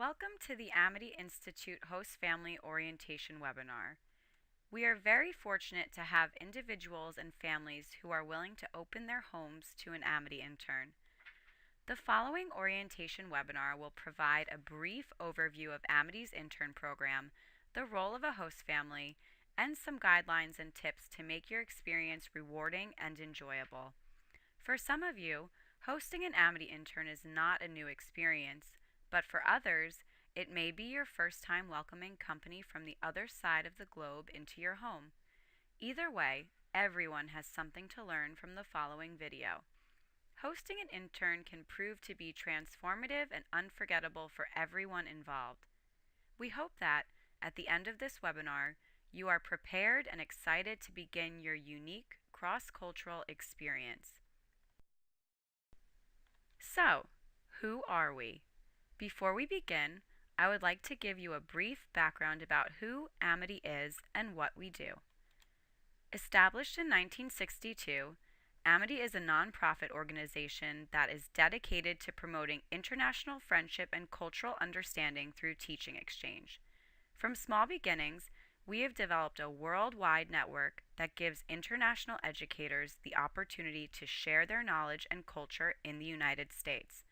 Welcome to the Amity Institute Host Family Orientation webinar. We are very fortunate to have individuals and families who are willing to open their homes to an Amity intern. The following orientation webinar will provide a brief overview of Amity's intern program, the role of a host family, and some guidelines and tips to make your experience rewarding and enjoyable. For some of you, hosting an Amity intern is not a new experience, but for others, it may be your first time welcoming company from the other side of the globe into your home. Either way, everyone has something to learn from the following video. Hosting an intern can prove to be transformative and unforgettable for everyone involved. We hope that, at the end of this webinar, you are prepared and excited to begin your unique cross-cultural experience. So, who are we? Before we begin, I would like to give you a brief background about who Amity is and what we do. Established in 1962, Amity is a nonprofit organization that is dedicated to promoting international friendship and cultural understanding through teaching exchange. From small beginnings, we have developed a worldwide network that gives international educators the opportunity to share their knowledge and culture in the United States.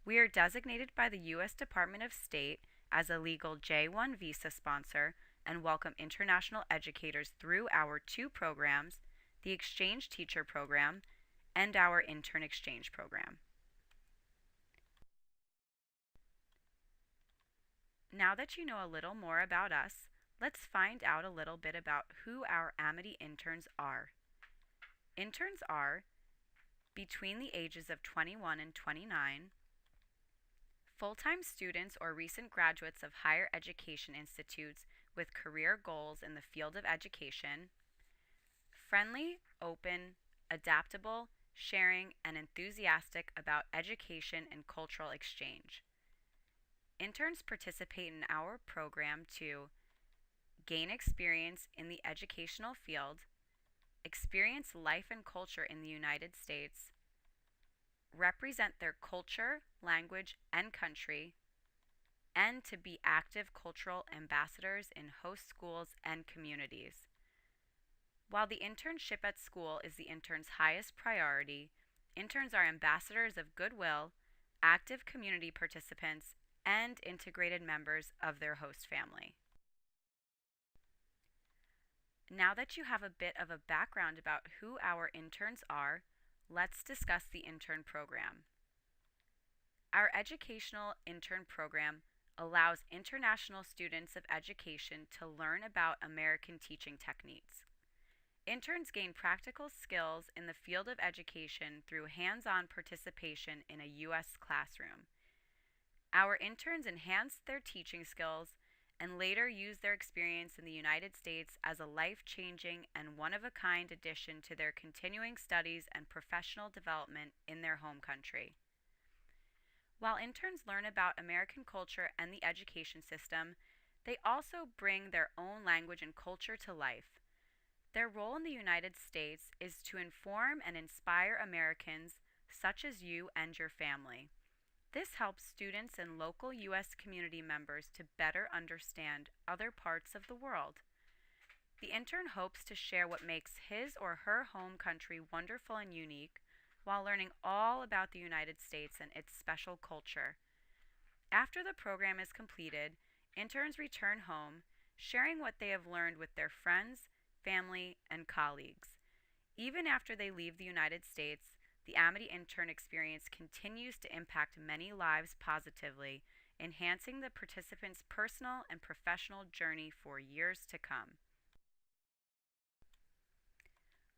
We are designated by the U.S. Department of State as a legal J-1 visa sponsor and welcome international educators through our two programs, the Exchange Teacher Program and our Intern Exchange Program. Now that you know a little more about us, let's find out a little bit about who our Amity interns are. Interns are between the ages of 21 and 29, full-time students or recent graduates of higher education institutes with career goals in the field of education, friendly, open, adaptable, sharing, and enthusiastic about education and cultural exchange. Interns participate in our program to gain experience in the educational field, experience life and culture in the United States, represent their culture, language, and country, and to be active cultural ambassadors in host schools and communities. While the internship at school is the intern's highest priority, interns are ambassadors of goodwill, active community participants, and integrated members of their host family. Now that you have a bit of a background about who our interns are, let's discuss the intern program. Our educational intern program allows international students of education to learn about American teaching techniques. Interns gain practical skills in the field of education through hands-on participation in a U.S. classroom. Our interns enhance their teaching skills and later use their experience in the United States as a life-changing and one-of-a-kind addition to their continuing studies and professional development in their home country. While interns learn about American culture and the education system, they also bring their own language and culture to life. Their role in the United States is to inform and inspire Americans, such as you and your family. This helps students and local U.S. community members to better understand other parts of the world. The intern hopes to share what makes his or her home country wonderful and unique while learning all about the United States and its special culture. After the program is completed, interns return home, sharing what they have learned with their friends, family, and colleagues. Even after they leave the United States, the Amity intern experience continues to impact many lives positively, enhancing the participants' personal and professional journey for years to come.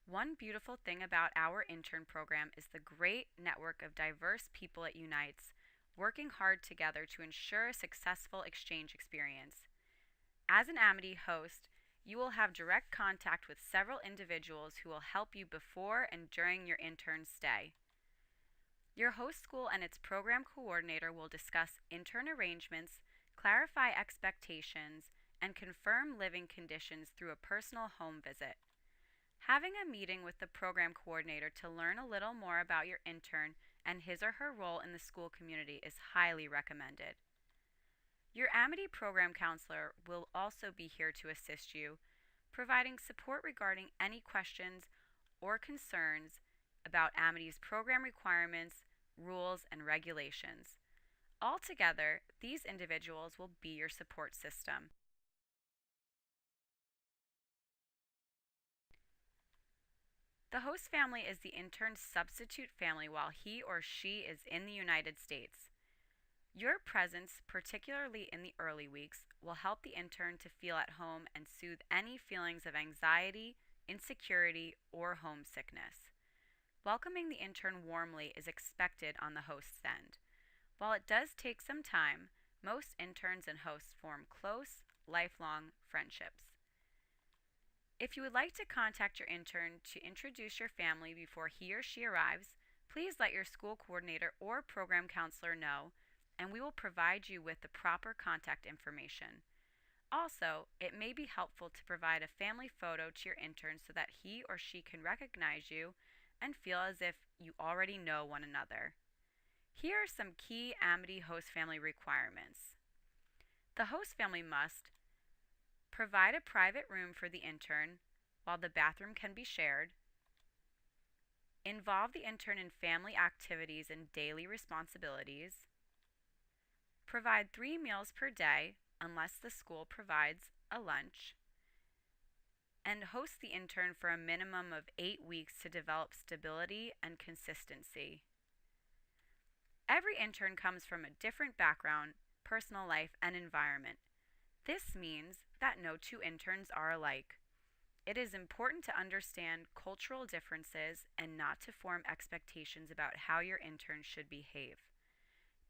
One beautiful thing about our intern program is the great network of diverse people it unites, working hard together to ensure a successful exchange experience. As an Amity host, you will have direct contact with several individuals who will help you before and during your intern stay. Your host school and its program coordinator will discuss intern arrangements, clarify expectations, and confirm living conditions through a personal home visit. Having a meeting with the program coordinator to learn a little more about your intern and his or her role in the school community is highly recommended. Your Amity program counselor will also be here to assist you, providing support regarding any questions or concerns about Amity's program requirements, rules, and regulations. Altogether, these individuals will be your support system. The host family is the intern's substitute family while he or she is in the United States. Your presence, particularly in the early weeks, will help the intern to feel at home and soothe any feelings of anxiety, insecurity, or homesickness. Welcoming the intern warmly is expected on the host's end. While it does take some time, most interns and hosts form close, lifelong friendships. If you would like to contact your intern to introduce your family before he or she arrives, please let your school coordinator or program counselor know, and we will provide you with the proper contact information. Also, it may be helpful to provide a family photo to your intern so that he or she can recognize you and feel as if you already know one another. Here are some key Amity host family requirements. The host family must provide a private room for the intern while the bathroom can be shared, involve the intern in family activities and daily responsibilities, provide 3 meals per day unless the school provides a lunch, and host the intern for a minimum of 8 weeks to develop stability and consistency. Every intern comes from a different background, personal life, and environment. This means that no two interns are alike. It is important to understand cultural differences and not to form expectations about how your intern should behave.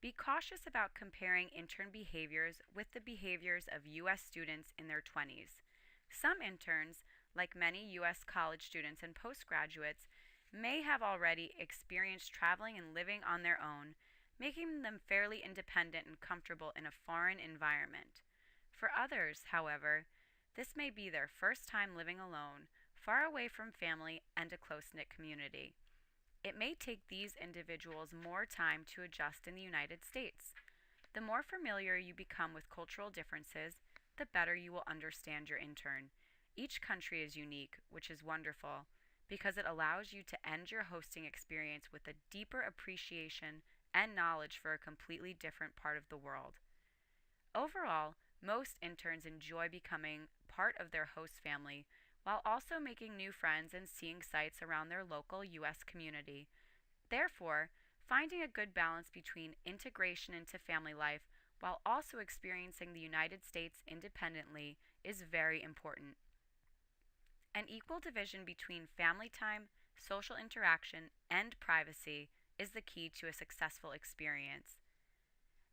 Be cautious about comparing intern behaviors with the behaviors of U.S. students in their 20s. Some interns, like many U.S. college students and postgraduates, may have already experienced traveling and living on their own, making them fairly independent and comfortable in a foreign environment. For others, however, this may be their first time living alone, far away from family and a close-knit community. It may take these individuals more time to adjust in the United States. The more familiar you become with cultural differences, the better you will understand your intern. Each country is unique, which is wonderful, because it allows you to end your hosting experience with a deeper appreciation and knowledge for a completely different part of the world. Overall, most interns enjoy becoming part of their host family while also making new friends and seeing sights around their local U.S. community. Therefore, finding a good balance between integration into family life while also experiencing the United States independently is very important. An equal division between family time, social interaction, and privacy is the key to a successful experience.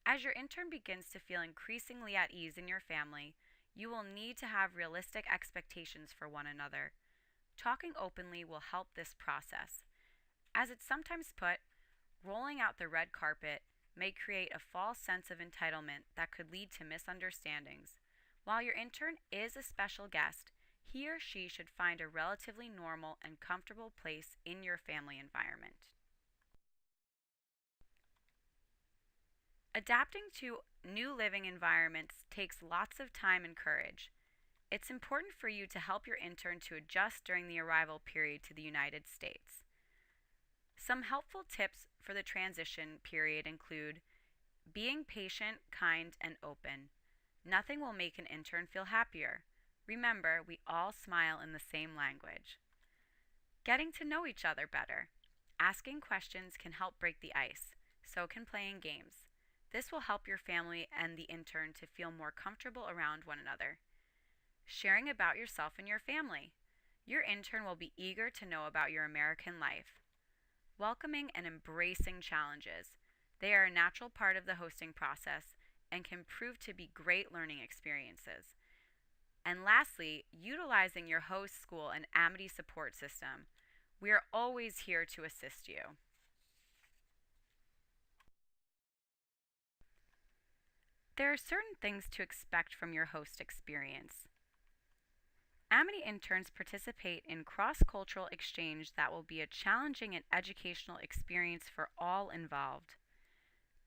As your intern begins to feel increasingly at ease in your family, you will need to have realistic expectations for one another. Talking openly will help this process. As it's sometimes put, rolling out the red carpet may create a false sense of entitlement that could lead to misunderstandings. While your intern is a special guest, he or she should find a relatively normal and comfortable place in your family environment. Adapting to new living environments takes lots of time and courage. It's important for you to help your intern to adjust during the arrival period to the United States. Some helpful tips for the transition period include being patient, kind, and open. Nothing will make an intern feel happier. Remember, we all smile in the same language. Getting to know each other better. Asking questions can help break the ice. So can playing games. This will help your family and the intern to feel more comfortable around one another. Sharing about yourself and your family. Your intern will be eager to know about your American life. Welcoming and embracing challenges. They are a natural part of the hosting process and can prove to be great learning experiences. And lastly, utilizing your host school and Amity support system. We are always here to assist you. There are certain things to expect from your host experience. Amity interns participate in cross-cultural exchange that will be a challenging and educational experience for all involved.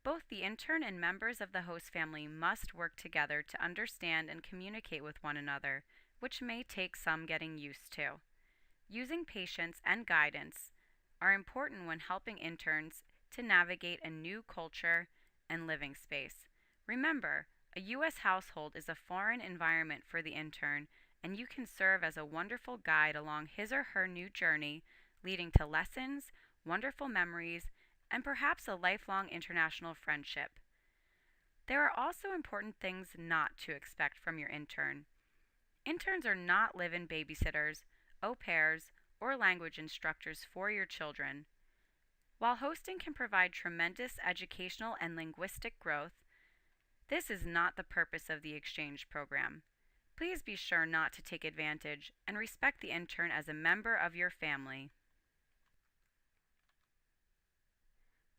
Both the intern and members of the host family must work together to understand and communicate with one another, which may take some getting used to. Using patience and guidance are important when helping interns to navigate a new culture and living space. Remember, a U.S. household is a foreign environment for the intern, and you can serve as a wonderful guide along his or her new journey, leading to lessons, wonderful memories, and perhaps a lifelong international friendship. There are also important things not to expect from your intern. Interns are not live-in babysitters, au pairs, or language instructors for your children. While hosting can provide tremendous educational and linguistic growth, this is not the purpose of the exchange program. Please be sure not to take advantage and respect the intern as a member of your family.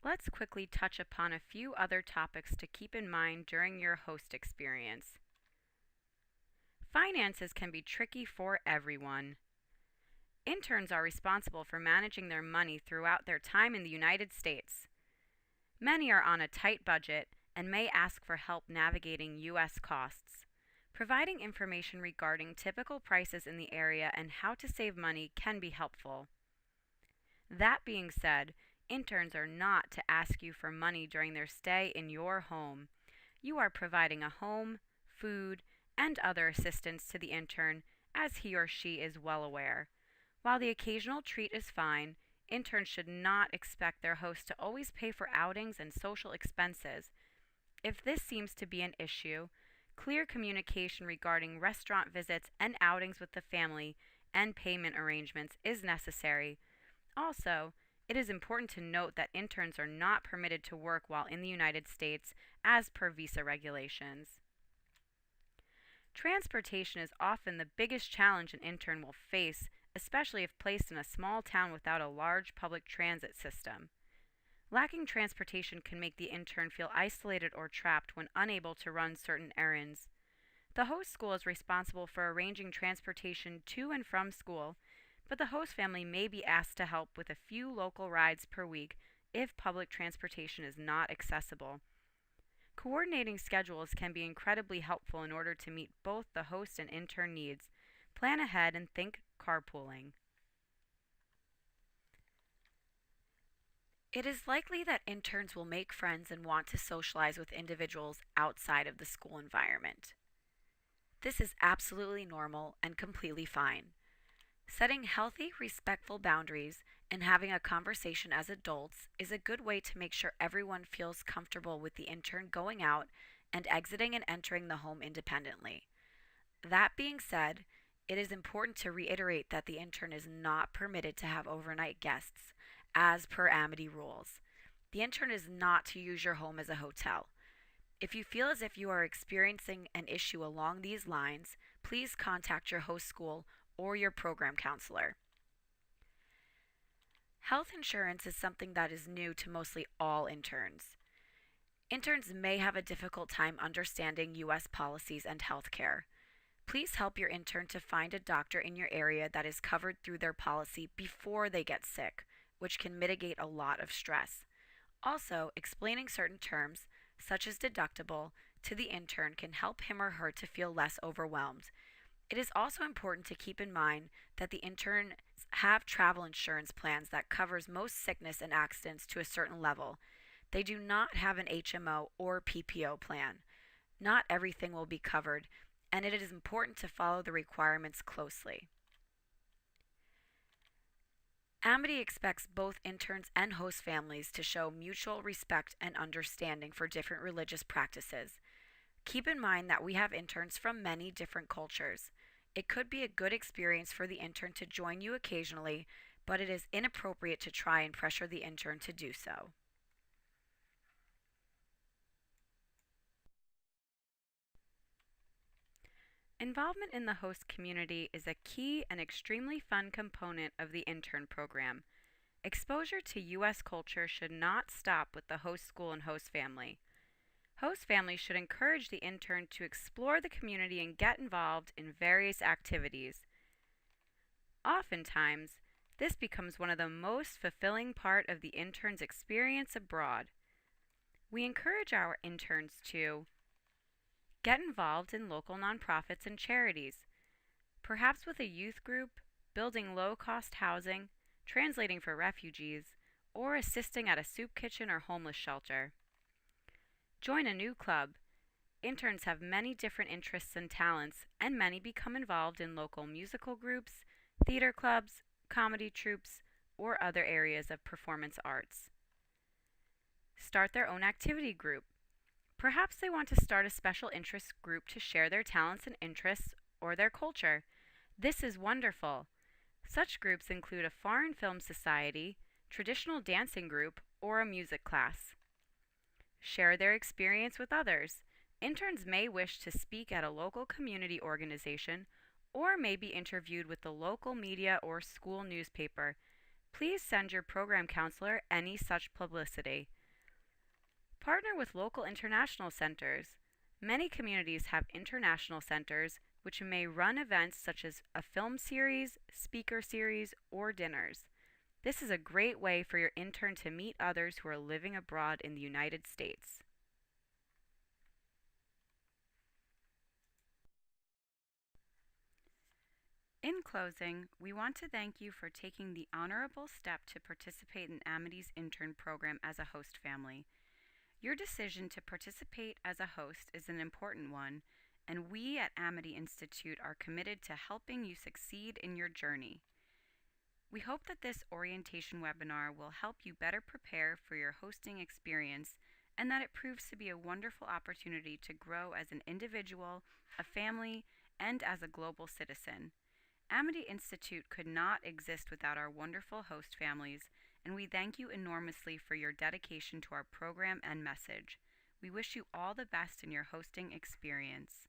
Let's quickly touch upon a few other topics to keep in mind during your host experience. Finances can be tricky for everyone. Interns are responsible for managing their money throughout their time in the United States. Many are on a tight budget and may ask for help navigating U.S. costs. Providing information regarding typical prices in the area and how to save money can be helpful. That being said, interns are not to ask you for money during their stay in your home. You are providing a home, food, and other assistance to the intern, as he or she is well aware. While the occasional treat is fine, interns should not expect their host to always pay for outings and social expenses. If this seems to be an issue, clear communication regarding restaurant visits and outings with the family and payment arrangements is necessary. Also, it is important to note that interns are not permitted to work while in the United States as per visa regulations. Transportation is often the biggest challenge an intern will face, especially if placed in a small town without a large public transit system. Lacking transportation can make the intern feel isolated or trapped when unable to run certain errands. The host school is responsible for arranging transportation to and from school, but the host family may be asked to help with a few local rides per week if public transportation is not accessible. Coordinating schedules can be incredibly helpful in order to meet both the host and intern needs. Plan ahead and think carpooling. It is likely that interns will make friends and want to socialize with individuals outside of the school environment. This is absolutely normal and completely fine. Setting healthy, respectful boundaries and having a conversation as adults is a good way to make sure everyone feels comfortable with the intern going out and exiting and entering the home independently. That being said, it is important to reiterate that the intern is not permitted to have overnight guests, as per Amity rules. The intern is not to use your home as a hotel. If you feel as if you are experiencing an issue along these lines, please contact your host school or your program counselor. Health insurance is something that is new to mostly all interns. Interns may have a difficult time understanding U.S. policies and health care. Please help your intern to find a doctor in your area that is covered through their policy before they get sick, which can mitigate a lot of stress. Also, explaining certain terms, such as deductible, to the intern can help him or her to feel less overwhelmed. It is also important to keep in mind that the interns have travel insurance plans that covers most sickness and accidents to a certain level. They do not have an HMO or PPO plan. Not everything will be covered, and it is important to follow the requirements closely. Amity expects both interns and host families to show mutual respect and understanding for different religious practices. Keep in mind that we have interns from many different cultures. It could be a good experience for the intern to join you occasionally, but it is inappropriate to try and pressure the intern to do so. Involvement in the host community is a key and extremely fun component of the intern program. Exposure to U.S. culture should not stop with the host school and host family. Host families should encourage the intern to explore the community and get involved in various activities. Oftentimes, this becomes one of the most fulfilling part of the intern's experience abroad. We encourage our interns to get involved in local nonprofits and charities, perhaps with a youth group, building low cost housing, translating for refugees, or assisting at a soup kitchen or homeless shelter. Join a new club. Interns have many different interests and talents, and many become involved in local musical groups, theater clubs, comedy troupes, or other areas of performance arts. Start their own activity group. Perhaps they want to start a special interest group to share their talents and interests or their culture. This is wonderful. Such groups include a foreign film society, traditional dancing group, or a music class. Share their experience with others. Interns may wish to speak at a local community organization or may be interviewed with the local media or school newspaper. Please send your program counselor any such publicity. Partner with local international centers. Many communities have international centers which may run events such as a film series, speaker series, or dinners. This is a great way for your intern to meet others who are living abroad in the United States. In closing, we want to thank you for taking the honorable step to participate in Amity's intern program as a host family. Your decision to participate as a host is an important one, and we at Amity Institute are committed to helping you succeed in your journey. We hope that this orientation webinar will help you better prepare for your hosting experience and that it proves to be a wonderful opportunity to grow as an individual, a family, and as a global citizen. Amity Institute could not exist without our wonderful host families, and we thank you enormously for your dedication to our program and message. We wish you all the best in your hosting experience.